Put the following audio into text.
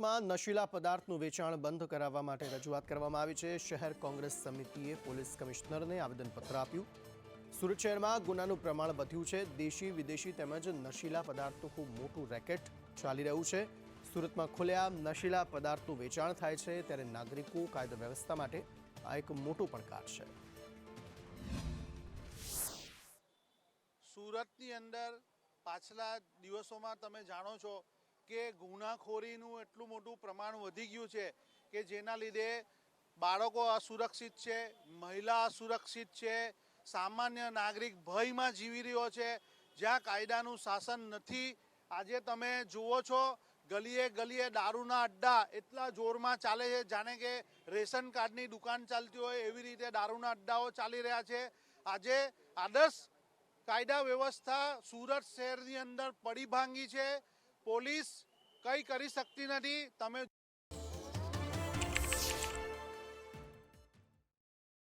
સુરતમાં નશીલા પદાર્થનું વેચાણ બંધ કરાવવા માટે રજૂઆત કરવામાં આવી છે। શહેર કોંગ્રેસ સમિતિએ પોલીસ કમિશનરને આવેદનપત્ર આપ્યું। સુરત શહેરમાં ગુનાનું પ્રમાણ વધ્યું છે। દેશી વિદેશી તેમજ નશીલા પદાર્થનું ખૂબ મોટું રેકેટ ચાલી રહ્યું છે। સુરતમાં ખુલ્લેઆમ નશીલા પદાર્થનું વેચાણ થાય છે, ત્યારે નાગરિકો કાયદા વ્યવસ્થા માટે આ એક મોટો પડકાર છે। સુરતની અંદર પાછલા દિવસોમાં તમે જાણો છો કે ગુનાખોરીનું એટલું મોટું પ્રમાણ વધી ગયું છે કે જેના લીધે બાળકો અસુરક્ષિત છે, મહિલા અસુરક્ષિત છે, સામાન્ય નાગરિક ભયમાં જીવી રહ્યો છે, જ્યાં કાયદાનું શાસન નથી। આજે તમે જુઓ છો ગલીએ ગલીએ દારૂના અડ્ડા એટલા જોરમાં ચાલે છે, જાણે કે રેશન કાર્ડની દુકાન ચાલતી હોય એવી રીતે દારૂના અડ્ડાઓ ચાલી રહ્યા છે। આજે આદર્શ કાયદા વ્યવસ્થા સુરત શહેરની અંદર પડી ભાંગી છે। પોલીસ કંઈ કરી શકતી નથી। તમે